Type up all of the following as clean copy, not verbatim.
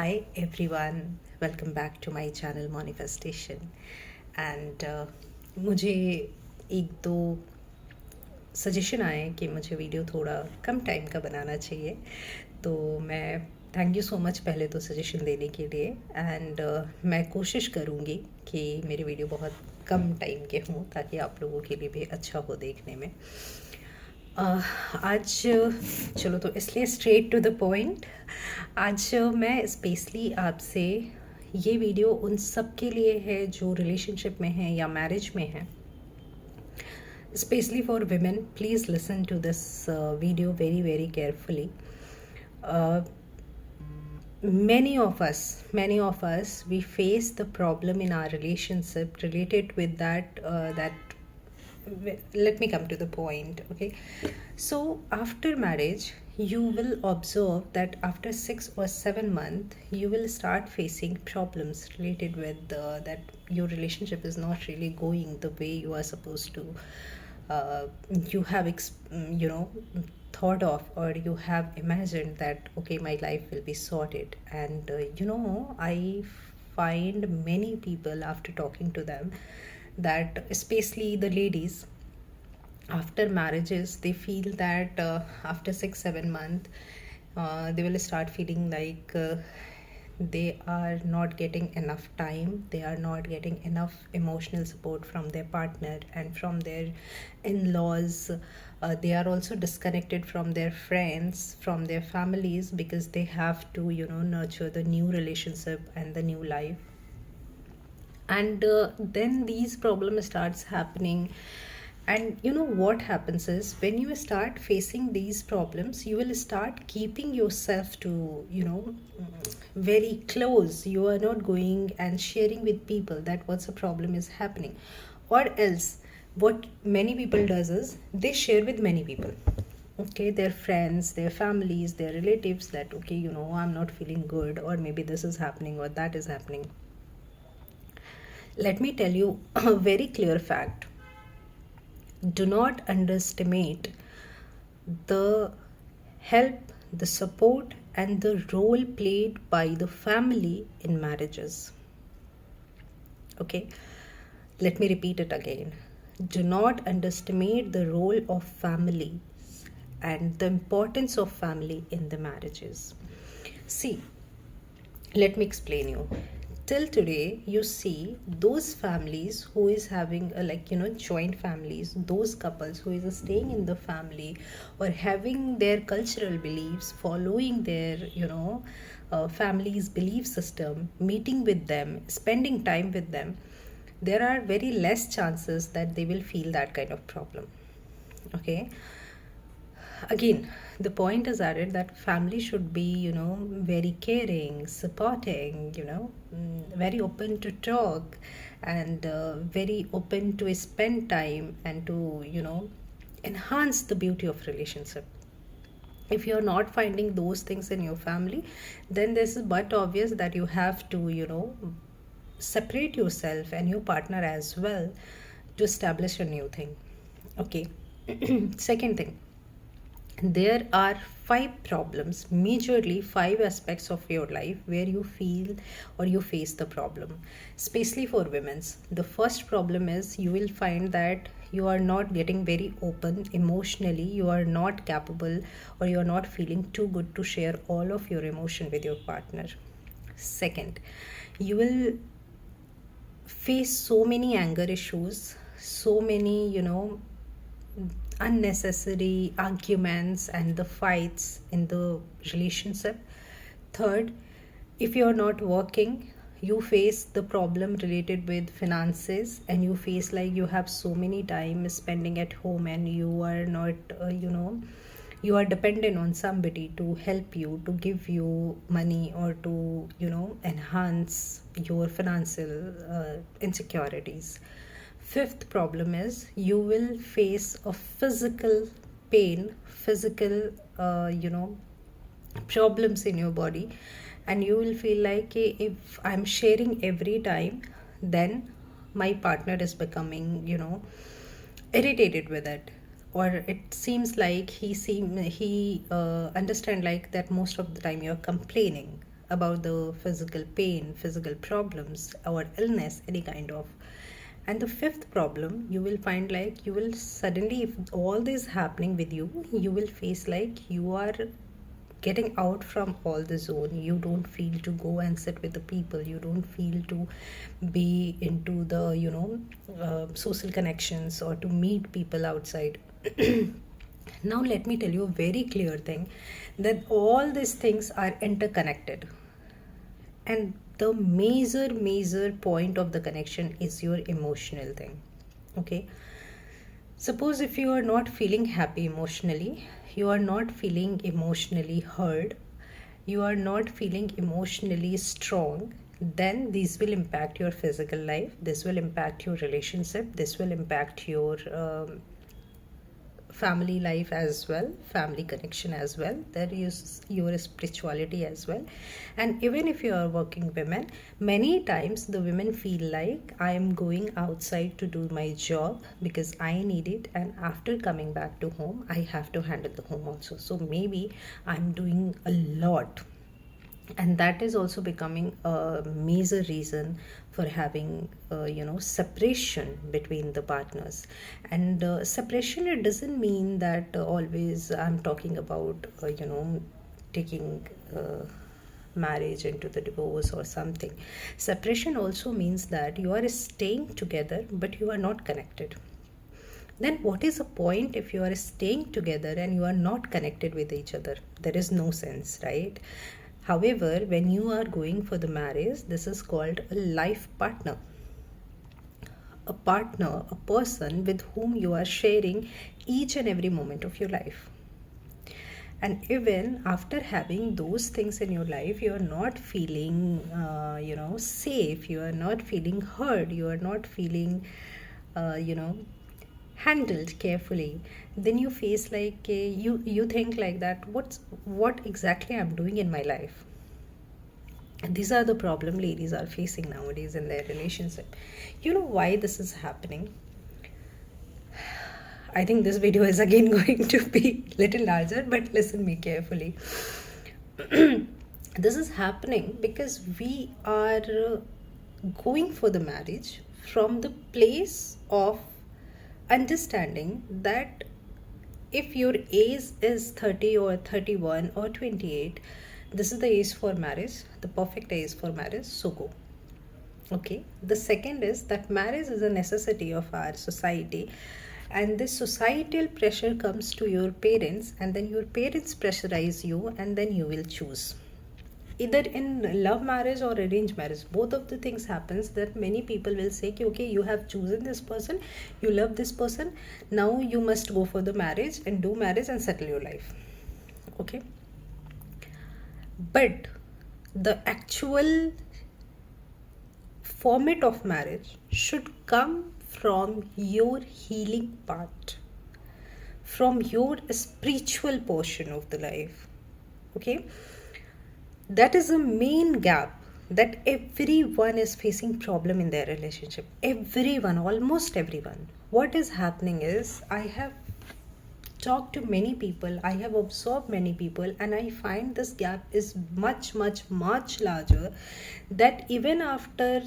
Hi everyone, welcome back to my channel Manifestation. And मुझे एक दो सजेशन आए कि मुझे वीडियो थोड़ा कम टाइम का बनाना चाहिए, तो मैं थैंक यू सो मच पहले तो सजेशन देने के लिए। एंड मैं कोशिश करूँगी कि मेरे वीडियो बहुत कम टाइम के हों ताकि आप लोगों के लिए भी अच्छा हो देखने में। आज चलो तो इसलिए स्ट्रेट टू द पॉइंट, आज मैं स्पेशली आपसे ये वीडियो उन सब के लिए है जो रिलेशनशिप में है या मैरिज में है, especially for women. Please listen to this video very carefully. uh, many of us we face the problem in our relationship related with that let me come to the point. Okay, so after marriage you will observe that after 6 or 7 months you will start facing problems related with that your relationship is not really going the way you are supposed to. uh, you have thought of, or you have imagined that okay, my life will be sorted. And I find many people, after talking to them, that especially the ladies, after marriages they feel that after 6 7 months they will start feeling like they are not getting enough time, they are not getting enough emotional support from their partner and from their in-laws. They are also disconnected from their friends, from their families, because they have to nurture the new relationship and the new life. And then these problems starts happening. And what happens is, when you start facing these problems you will start keeping yourself to very close. You are not going and sharing with people that what's the problem is happening. Or else what many people does is they share with many people, okay, their friends, their families, their relatives, that okay, I'm not feeling good, or maybe this is happening or that is happening. Let me tell you a very clear fact. Do not underestimate the help, the support, and the role played by the family in marriages. Okay, let me repeat it again. Do not underestimate the role of family and the importance of family in the marriages. See, let me explain you. Till today you see those families who is having joint families, those couples who is staying in the family or having their cultural beliefs, following their family's belief system, meeting with them, spending time with them, there are very less chances that they will feel that kind of problem. Okay, again, the point is added that family should be very caring, supporting, very open to talk, and very open to spend time and to enhance the beauty of relationship. If you're not finding those things in your family, then this is but obvious that you have to separate yourself and your partner as well to establish a new thing. Okay. Second thing, there are 5 problems, majorly 5 aspects of your life where you feel or you face the problem, especially for women's. The first problem is you will find that you are not getting very open emotionally, you are not capable, or you are not feeling too good to share all of your emotion with your partner. Second, you will face so many anger issues, so many unnecessary arguments and the fights in the relationship. Third, if you're not working, you face the problem related with finances, and you face like you have so many time spending at home and you are not you are dependent on somebody to help you, to give you money, or to enhance your financial insecurities. Fifth problem is you will face a physical pain, physical problems in your body, and you will feel like if I'm sharing every time, then my partner is becoming irritated with it, or it seems like he understand like that most of the time you're complaining about the physical pain, physical problems, or illness, any kind of. And the fifth problem, you will find like you will suddenly, if all this happening with you, you will face like you are getting out from all the zone. You don't feel to go and sit with the people. You don't feel to be into the, social connections or to meet people outside. Now, let me tell you a very clear thing, that all these things are interconnected. And the major point of the connection is your emotional thing. Okay. Suppose if you are not feeling happy emotionally, you are not feeling emotionally heard, you are not feeling emotionally strong, then these will impact your physical life, this will impact your relationship, this will impact your family life as well, family connection as well, there is your spirituality as well. And even if you are working women, many times the women feel like I am going outside to do my job because I need it, and after coming back to home I have to handle the home also, so maybe I'm doing a lot. And that is also becoming a major reason for having separation between the partners. And separation, it doesn't mean that always I'm talking about taking marriage into the divorce or something. Separation also means that you are staying together but you are not connected. Then what is the point if you are staying together and you are not connected with each other? There is no sense, right? However, when you are going for the marriage, this is called a life partner. A partner, a person with whom you are sharing each and every moment of your life. And even after having those things in your life, you are not feeling, safe. You are not feeling heard. You are not feeling, handled carefully. Then you face like you think like that. What exactly I'm doing in my life? And these are the problem ladies are facing nowadays in their relationship. You know why this is happening? I think this video is again going to be little larger, but listen me carefully. This is happening because we are going for the marriage from the place of understanding that if your age is 30 or 31 or 28, this is the age for marriage, the perfect age for marriage, so go. Okay. The second is that marriage is a necessity of our society, and this societal pressure comes to your parents, and then your parents pressurize you, and then you will choose either in love marriage or arranged marriage. Both of the things happens that many people will say कि, okay, you have chosen this person, you love this person, now you must go for the marriage and do marriage and settle your life. Okay. But the actual format of marriage should come from your healing part, from your spiritual portion of the life. Okay. That is the main gap that everyone is facing problem in their relationship. Everyone, almost everyone. What is happening is, I have talked to many people, I have observed many people, and I find this gap is much larger, that even after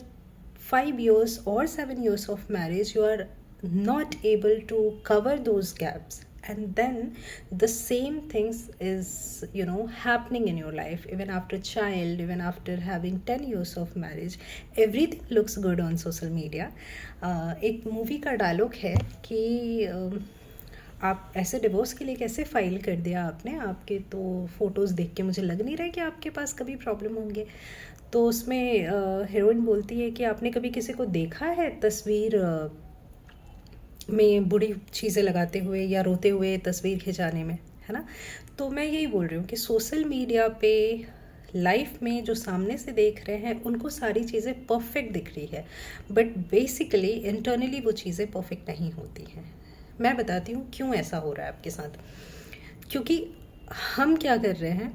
5 years or 7 years of marriage, you are not able to cover those gaps. And then the same things is happening in your life, even after child, even after having 10 years of marriage, everything looks good on social media. एक movie का dialogue है कि आप ऐसे divorce के लिए कैसे file कर दिया आपने, आपके तो फोटोज़ देख के मुझे लग नहीं रहा है कि आपके पास कभी प्रॉब्लम होंगे. तो उसमें हीरोइन बोलती है कि आपने कभी किसी को देखा है तस्वीर में बुरी चीज़ें लगाते हुए या रोते हुए तस्वीर खिंचाने में, है ना. तो मैं यही बोल रही हूँ कि सोशल मीडिया पे लाइफ में जो सामने से देख रहे हैं उनको सारी चीज़ें परफेक्ट दिख रही है, बट बेसिकली इंटरनली वो चीज़ें परफेक्ट नहीं होती हैं. मैं बताती हूँ क्यों ऐसा हो रहा है आपके साथ. क्योंकि हम क्या कर रहे हैं,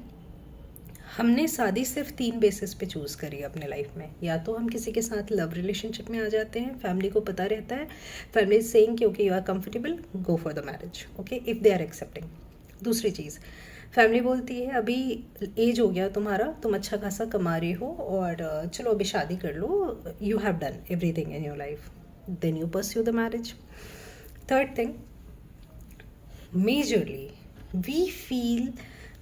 हमने शादी सिर्फ 3 बेसिस पे चूज़ करी अपने लाइफ में. या तो हम किसी के साथ लव रिलेशनशिप में आ जाते हैं, फैमिली को पता रहता है, फैमिली इज सेइंग कि okay you are comfortable, go for the marriage, okay, if they are accepting. दूसरी चीज़, फैमिली बोलती है अभी एज हो गया तुम्हारा, तुम अच्छा खासा कमा रही हो और चलो अभी शादी कर लो, you have done everything in your life, then you pursue the marriage. Third thing, majorly we feel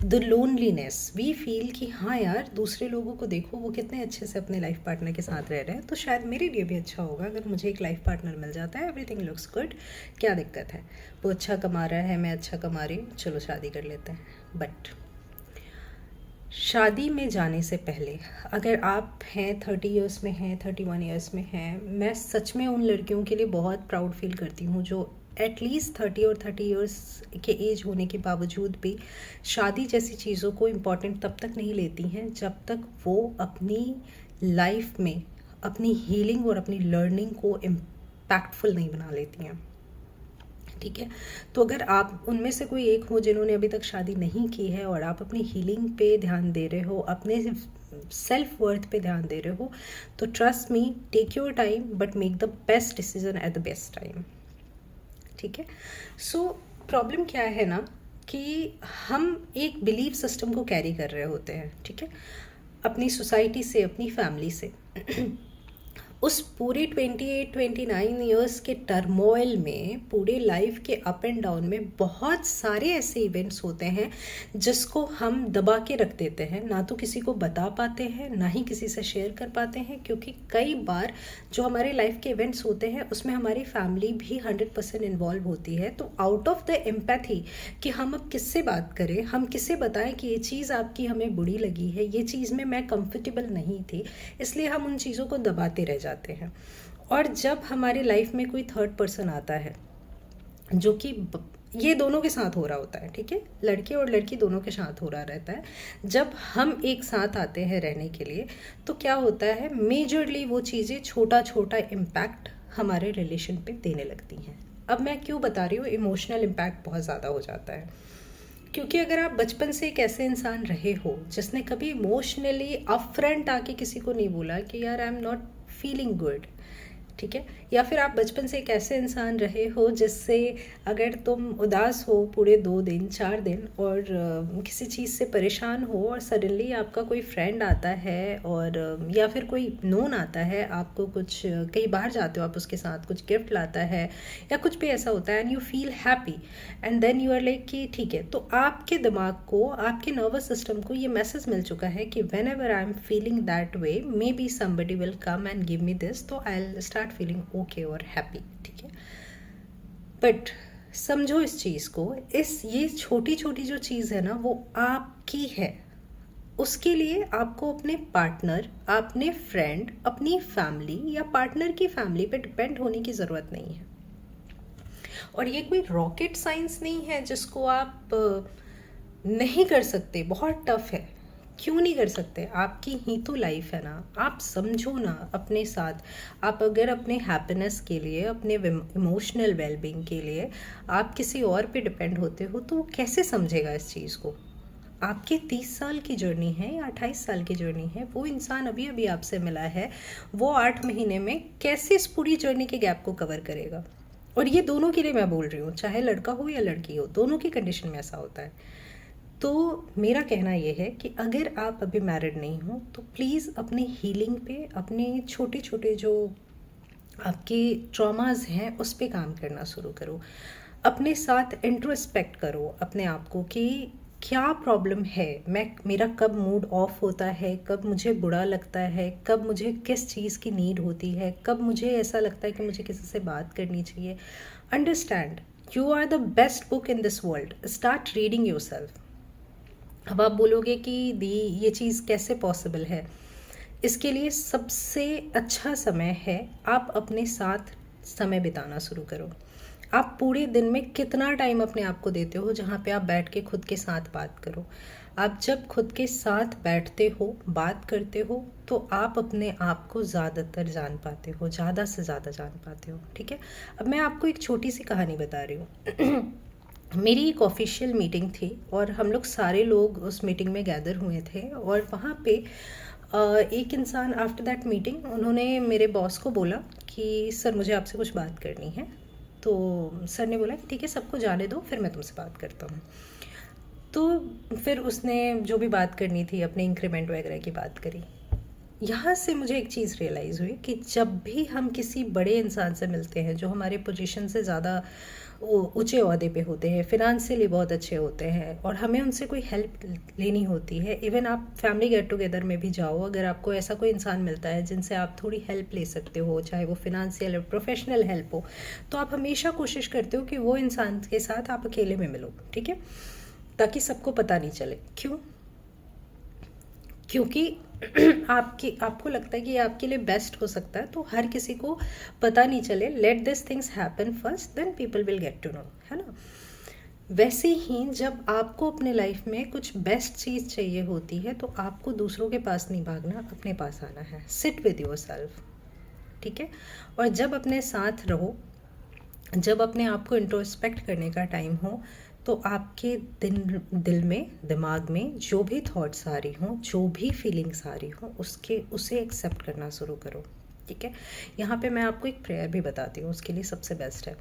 the loneliness, we feel कि हाँ यार दूसरे लोगों को देखो वो कितने अच्छे से अपने लाइफ पार्टनर के साथ रह रहे हैं, तो शायद मेरे लिए भी अच्छा होगा अगर मुझे एक लाइफ पार्टनर मिल जाता है. एवरीथिंग लुक्स गुड, क्या दिक्कत है, वो अच्छा कमा रहा है, मैं अच्छा कमा रही हूँ, चलो शादी कर लेते हैं. बट शादी में जाने से पहले अगर आप हैं 30 ईयर्स में हैं, 31 ईयर्स में हैं, मैं सच में उन लड़कियों के लिए बहुत प्राउड फील करती हूँ जो एटलीस्ट 30 और 30 ईयर्स के एज होने के बावजूद भी शादी जैसी चीज़ों को इम्पॉर्टेंट तब तक नहीं लेती हैं जब तक वो अपनी लाइफ में अपनी हीलिंग और अपनी लर्निंग को इम्पैक्टफुल नहीं बना लेती हैं. ठीक है, तो अगर आप उनमें से कोई एक हो जिन्होंने अभी तक शादी नहीं की है और आप अपनी हीलिंग पे ध्यान दे रहे हो, अपने सेल्फ वर्थ पे ध्यान दे रहे हो, तो trust me, take your time but make the best decision at the best time. ठीक है, सो प्रॉब्लम क्या है ना कि हम एक बिलीफ सिस्टम को कैरी कर रहे होते हैं. ठीक है, अपनी सोसाइटी से, अपनी फैमिली से. उस पूरे 28-29 ईयर्स के टर्मोइल में, पूरे लाइफ के अप एंड डाउन में बहुत सारे ऐसे इवेंट्स होते हैं जिसको हम दबा के रख देते हैं, ना तो किसी को बता पाते हैं ना ही किसी से शेयर कर पाते हैं, क्योंकि कई बार जो हमारे लाइफ के इवेंट्स होते हैं उसमें हमारी फैमिली भी 100% इन्वॉल्व होती है. तो आउट ऑफ द एम्पैथी कि हम अब किससे बात करें, हम किसे बताएं कि ये चीज़ आपकी हमें बुरी लगी है, ये चीज़ में मैं कंफर्टेबल नहीं थी, इसलिए हम उन चीज़ों को दबाते रह जाते हैं. और जब हमारी लाइफ में कोई थर्ड पर्सन आता है जो कि ये दोनों के साथ हो रहा होता है, ठीक है, लड़के और लड़की दोनों के साथ हो रहा रहता है, जब हम एक साथ आते हैं रहने के लिए, तो क्या होता है, मेजरली वो चीज़ें छोटा छोटा इम्पैक्ट हमारे रिलेशन पे देने लगती हैं. अब मैं क्यों बता रही हूँ, इमोशनल इम्पैक्ट बहुत ज़्यादा हो जाता है, क्योंकि अगर आप बचपन से एक ऐसे इंसान रहे हो जिसने कभी इमोशनली अपफ्रंट आके किसी को नहीं बोला कि यार I am not feeling good, ठीक है, या फिर आप बचपन से एक ऐसे इंसान रहे हो जिससे अगर तुम उदास हो पूरे 2 दिन 4 दिन और किसी चीज़ से परेशान हो और सडनली आपका कोई फ्रेंड आता है और या फिर कोई नोन आता है, आपको कुछ कहीं बाहर जाते हो आप उसके साथ, कुछ गिफ्ट लाता है या कुछ भी ऐसा होता है and you feel happy and then you are like कि ठीक है, तो आपके दिमाग को, आपके नर्वस सिस्टम को ये मैसेज मिल चुका है कि whenever I am feeling that way maybe somebody will come and give me this, तो I will start feeling okay और हैप्पी. ठीक है, बट समझो इस चीज़ को, ये छोटी छोटी जो चीज़ है ना वो आपकी है, उसके लिए आपको अपने पार्टनर, अपने फ्रेंड, अपनी फैमिली या पार्टनर की फैमिली पे डिपेंड होने की ज़रूरत नहीं है. और ये कोई रॉकेट साइंस नहीं है जिसको आप नहीं कर सकते, बहुत टफ है. क्यों नहीं कर सकते, आपकी ही तो लाइफ है ना. आप समझो ना अपने साथ, आप अगर अपने हैप्पीनेस के लिए, अपने इमोशनल वेलबींग के लिए आप किसी और पे डिपेंड होते हो तो वो कैसे समझेगा इस चीज़ को. आपके 30 साल की जर्नी है या 28 साल की जर्नी है, वो इंसान अभी अभी आपसे मिला है, वो 8 महीने में कैसे इस पूरी जर्नी के गैप को कवर करेगा. और ये दोनों के लिए मैं बोल रही हूँ, चाहे लड़का हो या लड़की हो, दोनों की कंडीशन में ऐसा होता है. तो मेरा कहना ये है कि अगर आप अभी मैरिड नहीं हो तो प्लीज़ अपनी हीलिंग पे, अपने छोटे छोटे जो आपके ट्रॉमास हैं उस पे काम करना शुरू करो. अपने साथ इंट्रोस्पेक्ट करो अपने आप को कि क्या प्रॉब्लम है, मेरा कब मूड ऑफ होता है, कब मुझे बुरा लगता है, कब मुझे किस चीज़ की नीड होती है, कब मुझे ऐसा लगता है कि मुझे किसी से बात करनी चाहिए. Understand, you are the best book in this world, start reading yourself. अब आप बोलोगे कि दी ये चीज़ कैसे पॉसिबल है, इसके लिए सबसे अच्छा समय है आप अपने साथ समय बिताना शुरू करो. आप पूरे दिन में कितना टाइम अपने आप को देते हो जहाँ पे आप बैठ के खुद के साथ बात करो. आप जब खुद के साथ बैठते हो, बात करते हो, तो आप अपने आप को ज़्यादातर जान पाते हो, ज़्यादा से ज़्यादा जान पाते हो. ठीक है, अब मैं आपको एक छोटी सी कहानी बता रही हूँ. मेरी एक ऑफिशियल मीटिंग थी और हम लोग सारे लोग उस मीटिंग में गैदर हुए थे और वहाँ पे एक इंसान आफ्टर दैट मीटिंग उन्होंने मेरे बॉस को बोला कि सर मुझे आपसे कुछ बात करनी है. तो सर ने बोला कि ठीक है सबको जाने दो, फिर मैं तुमसे बात करता हूँ. तो फिर उसने जो भी बात करनी थी, अपने इंक्रीमेंट वगैरह की बात करी। यहाँ से मुझे एक चीज़ रियलाइज़ हुई कि जब भी हम किसी बड़े इंसान से मिलते हैं जो हमारे पोजीशन से ज़्यादा ऊंचे ओहदे पे होते हैं, फिनेंशियली बहुत अच्छे होते हैं, और हमें उनसे कोई हेल्प लेनी होती है, इवन आप फैमिली गेट टुगेदर में भी जाओ, अगर आपको ऐसा कोई इंसान मिलता है जिनसे आप थोड़ी हेल्प ले सकते हो, चाहे वो फिनेंशियल और प्रोफेशनल हेल्प हो, तो आप हमेशा कोशिश करते हो कि वो इंसान के साथ आप अकेले में मिलो, ठीक है, ताकि सबको पता नहीं चले। क्यों? क्योंकि आपको लगता है कि ये आपके लिए बेस्ट हो सकता है, तो हर किसी को पता नहीं चले, let this things happen first, then people will get to know, है ना। वैसे ही जब आपको अपने लाइफ में कुछ बेस्ट चीज़ चाहिए होती है, तो आपको दूसरों के पास नहीं भागना, अपने पास आना है। सिट विद योर सेल्फ, ठीक है। और जब अपने साथ रहो, जब अपने आप को इंट्रोस्पेक्ट करने का टाइम हो, तो आपके दिल में, दिमाग में जो भी थॉट्स आ रही हों, जो भी फीलिंग्स आ रही हों, उसे एक्सेप्ट करना शुरू करो, ठीक है। यहाँ पे मैं आपको एक प्रेयर भी बताती हूँ, उसके लिए सबसे बेस्ट है,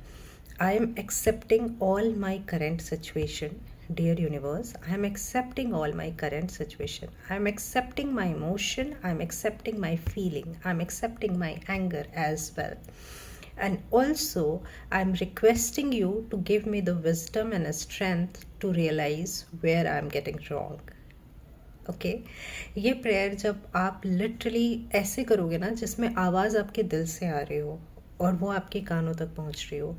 I am accepting all my current situation, dear universe, I am accepting all my current situation, I am accepting my emotion, I am accepting my feeling, I am accepting my anger as well. And also, I'm requesting you to give me the wisdom and strength to realize where I'm getting wrong. Okay ये prayer जब आप literally ऐसे करोगे ना, जिसमें आवाज़ आपके दिल से आ रही हो और वो आपके कानों तक पहुंच रही हो,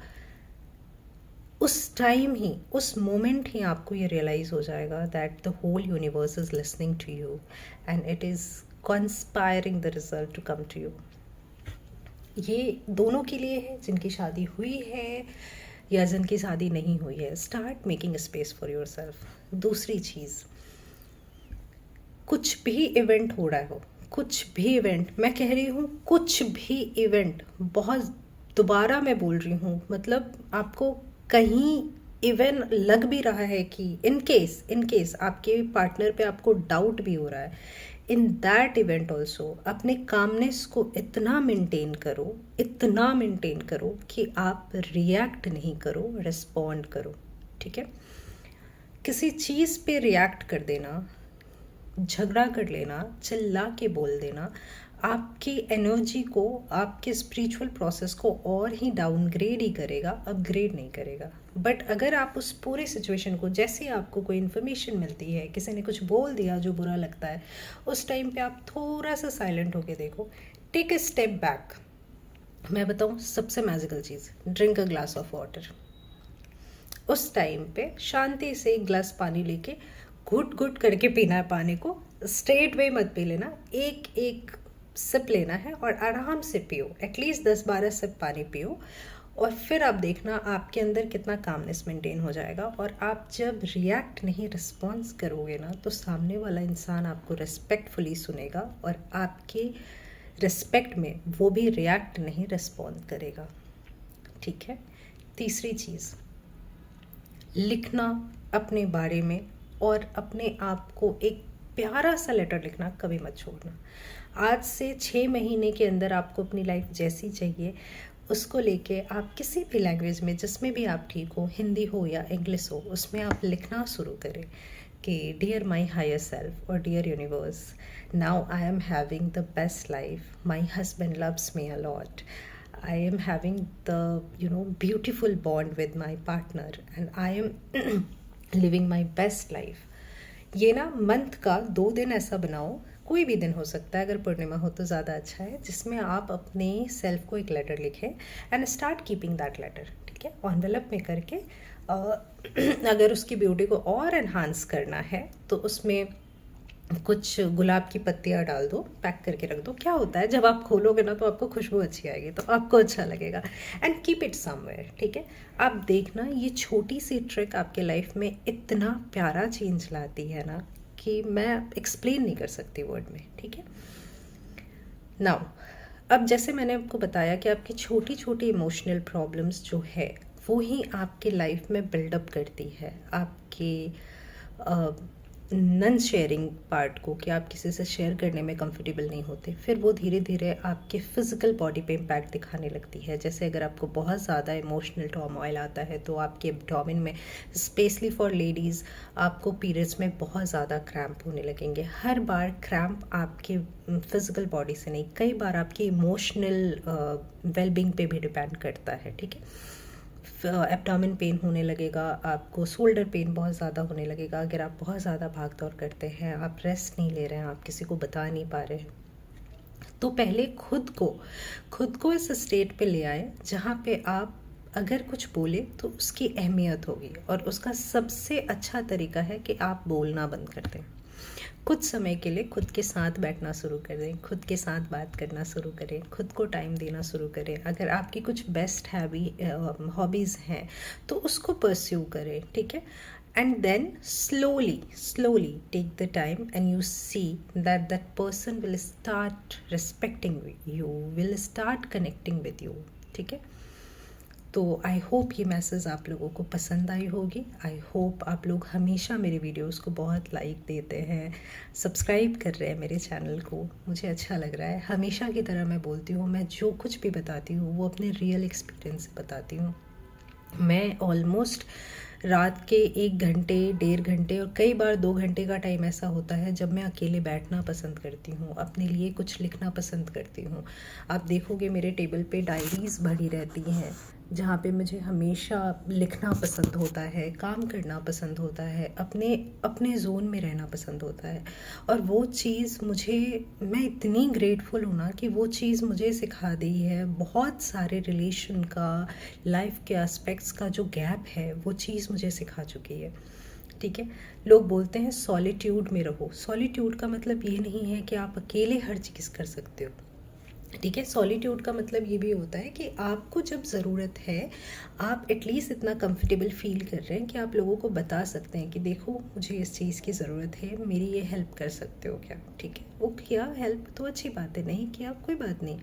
उस टाइम ही, उस मोमेंट ही आपको ये रियलाइज़ हो जाएगा that the whole universe is listening to you and it is conspiring the result to come to you. ये दोनों के लिए है, जिनकी शादी हुई है या जिनकी शादी नहीं हुई है। Start making space for your self. दूसरी चीज़, कुछ भी इवेंट हो रहा हो, कुछ भी इवेंट, मैं कह रही हूँ कुछ भी इवेंट, बहुत दोबारा मैं बोल रही हूँ, मतलब आपको कहीं इवन लग भी रहा है कि इन केस आपके पार्टनर पे आपको डाउट भी हो रहा है, इन दैट इवेंट ऑल्सो अपने कामनेस को इतना मेंटेन करो कि आप रिएक्ट नहीं करो, रिस्पॉन्ड करो, ठीक है। किसी चीज़ पे रिएक्ट कर देना, झगड़ा कर लेना, चिल्ला के बोल देना, आपकी एनर्जी को, आपके स्पिरिचुअल प्रोसेस को और ही डाउनग्रेड ही करेगा, अपग्रेड नहीं करेगा। बट अगर आप उस पूरे सिचुएशन को, जैसे ही आपको कोई इन्फॉर्मेशन मिलती है, किसी ने कुछ बोल दिया जो बुरा लगता है, उस टाइम पे आप थोड़ा सा साइलेंट होके देखो, टेक अ स्टेप बैक। मैं बताऊँ सबसे magical cheese, drink a glass of water. उस टाइम पे शांति से एक ग्लास पानी लेके घुट घुट करके पीना है पानी को, स्ट्रेट वे मत पी लेना, एक एक सिप लेना है और आराम से पियो, एटलीस्ट 10-12 सिप पानी पियो, और फिर आप देखना आपके अंदर कितना कामनेस मेंटेन हो जाएगा। और आप जब रिएक्ट नहीं, रिस्पॉन्स करोगे ना, तो सामने वाला इंसान आपको रिस्पेक्टफुली सुनेगा और आपके रिस्पेक्ट में वो भी रिएक्ट नहीं, रिस्पॉन्ड करेगा, ठीक है। तीसरी चीज़, लिखना अपने बारे में, और अपने आप को एक प्यारा सा लेटर लिखना कभी मत छोड़ना। आज से 6 महीने के अंदर आपको अपनी लाइफ जैसी चाहिए, उसको लेके आप किसी भी लैंग्वेज में, जिसमें भी आप ठीक हो, हिंदी हो या इंग्लिश हो, उसमें आप लिखना शुरू करें कि डियर माई हायर सेल्फ और dear universe, now I am having the best life, my husband loves me a lot, I am having the beautiful bond with my partner and I am living my best life. ये ना month का 2 दिन ऐसा बनाओ, कोई भी दिन हो सकता है, अगर पूर्णिमा हो तो ज़्यादा अच्छा है, जिसमें आप अपने सेल्फ को एक लेटर लिखें and start keeping that letter, ठीक है, एनवेलप में करके। अगर उसकी ब्यूटी को और एनहांस करना है तो उसमें कुछ गुलाब की पत्तियाँ डाल दो, पैक करके रख दो। क्या होता है, जब आप खोलोगे ना तो आपको खुशबू अच्छी आएगी, तो आपको अच्छा लगेगा, एंड कीप इट समवेयर, ठीक है। आप देखना ये छोटी सी ट्रिक आपके लाइफ में इतना प्यारा चेंज लाती है ना, कि मैं एक्सप्लेन नहीं कर सकती वर्ड में, ठीक है। नाउ, अब जैसे मैंने आपको बताया कि आपकी छोटी छोटी इमोशनल प्रॉब्लम्स जो है, वो ही आपके लाइफ में बिल्डअप करती है, आपके नन शेयरिंग पार्ट को, कि आप किसी से शेयर करने में कंफर्टेबल नहीं होते, फिर वो धीरे धीरे आपके फिजिकल बॉडी पे इम्पैक्ट दिखाने लगती है। जैसे अगर आपको बहुत ज़्यादा इमोशनल टर्मोइल आता है तो आपके एब्डोमेन में, स्पेशली फॉर लेडीज़, आपको पीरियड्स में बहुत ज़्यादा क्रैम्प होने लगेंगे। हर बार क्रैम्प आपके फिजिकल बॉडी से नहीं, कई बार आपकी इमोशनल वेलबींग पे भी डिपेंड करता है, ठीक है। एब्डोमेन पेन होने लगेगा, आपको शोल्डर पेन बहुत ज़्यादा होने लगेगा अगर आप बहुत ज़्यादा भाग दौड़ करते हैं, आप रेस्ट नहीं ले रहे हैं, आप किसी को बता नहीं पा रहे हैं। तो पहले खुद को इस स्टेट पे ले आए जहाँ पे आप अगर कुछ बोले तो उसकी अहमियत होगी, और उसका सबसे अच्छा तरीका है कि आप बोलना बंद कर दें। कुछ समय के लिए खुद के साथ बैठना शुरू कर दें, खुद के साथ बात करना शुरू करें, खुद को टाइम देना शुरू करें। अगर आपकी कुछ बेस्ट हॉबीज़ हैं तो उसको परस्यू करें, ठीक है। And then slowly take the time and you see that person will start respecting you, will start connecting with you, ठीक है। तो आई होप ये मैसेज आप लोगों को पसंद आई होगी। आई होप आप लोग हमेशा मेरे वीडियोस को बहुत लाइक देते हैं, सब्सक्राइब कर रहे हैं मेरे चैनल को, मुझे अच्छा लग रहा है। हमेशा की तरह मैं बोलती हूँ, मैं जो कुछ भी बताती हूँ वो अपने रियल एक्सपीरियंस से बताती हूँ। मैं ऑलमोस्ट रात के 1 घंटे 1.5 घंटे और कई बार 2 घंटे का टाइम ऐसा होता है जब मैं अकेले बैठना पसंद करती हूँ, अपने लिए कुछ लिखना पसंद करती हूँ। आप देखोगे मेरे टेबल पे डायरीज़ भरी रहती हैं जहाँ पे मुझे हमेशा लिखना पसंद होता है, काम करना पसंद होता है, अपने अपने जोन में रहना पसंद होता है। और वो चीज़ मैं इतनी ग्रेटफुल हूँ ना कि वो चीज़ मुझे सिखा दी है। बहुत सारे रिलेशन का, लाइफ के एस्पेक्ट्स का जो गैप है वो चीज़ मुझे सिखा चुकी है, ठीक है। लोग बोलते हैं सॉलिट्यूड में रहो। सॉलिट्यूड का मतलब ये नहीं है कि आप अकेले हर चीज़ कर सकते हो, ठीक है। सॉलिट्यूड का मतलब ये भी होता है कि आपको जब ज़रूरत है, आप एटलीस्ट इतना कंफर्टेबल फील कर रहे हैं कि आप लोगों को बता सकते हैं कि देखो मुझे इस चीज़ की ज़रूरत है, मेरी ये हेल्प कर सकते हो क्या, ठीक है। वो किया हेल्प तो अच्छी बात है, नहीं किया कोई बात नहीं,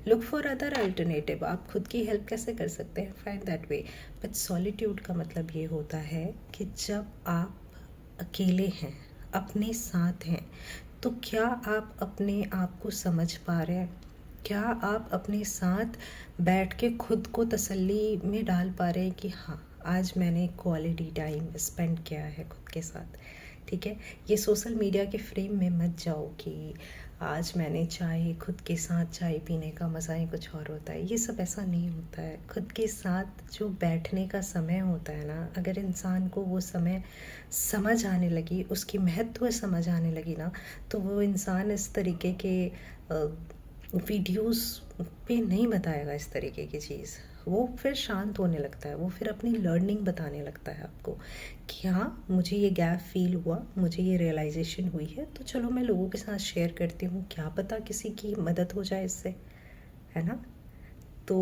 लुक फॉर अदर अल्टरनेटिव। आप खुद की हेल्प कैसे कर सकते हैं, find that way. But solitude का मतलब ये होता है कि जब आप अकेले हैं, अपने साथ हैं, तो क्या आप अपने आप को समझ पा रहे हैं? क्या आप अपने साथ बैठ के खुद को तसल्ली में डाल पा रहे हैं कि हाँ, आज मैंने क्वालिटी टाइम स्पेंड किया है खुद के साथ, ठीक है। ये सोशल मीडिया के फ्रेम में मत जाओ कि आज मैंने खुद के साथ चाय पीने का मज़ा ही कुछ और होता है। ये सब ऐसा नहीं होता है। खुद के साथ जो बैठने का समय होता है ना, अगर इंसान को वो समय समझ आने लगी, उसकी महत्व समझ आने लगी ना, तो वो इंसान इस तरीके के वीडियोस पे नहीं बताएगा इस तरीके की चीज़। वो फिर शांत होने लगता है, वो फिर अपनी लर्निंग बताने लगता है आपको कि हाँ, मुझे ये गैप फील हुआ, मुझे ये रियलाइजेशन हुई है, तो चलो मैं लोगों के साथ शेयर करती हूँ, क्या पता किसी की मदद हो जाए इससे, है ना। तो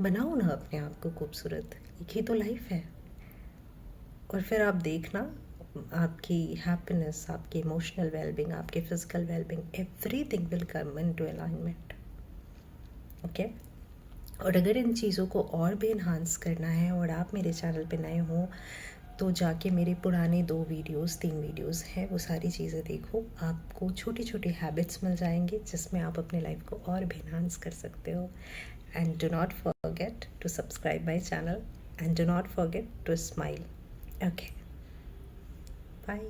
बनाओ ना अपने आप को खूबसूरत, एक ही तो लाइफ है। और फिर आप देखना, आपकी हैप्पीनेस, आपकी इमोशनल वेलबींग, आपके physical wellbeing, everything will come into alignment, okay. और अगर इन चीज़ों को और भी इन्हांस करना है और आप मेरे चैनल पे नए हो तो जाके मेरे पुराने 3 वीडियोस हैं, वो सारी चीज़ें देखो। आपको छोटी छोटी हैबिट्स मिल जाएंगे जिसमें आप अपने लाइफ को और भी इन्हांस कर सकते हो। And do not forget to subscribe my channel and do not forget to smile, okay. Bye.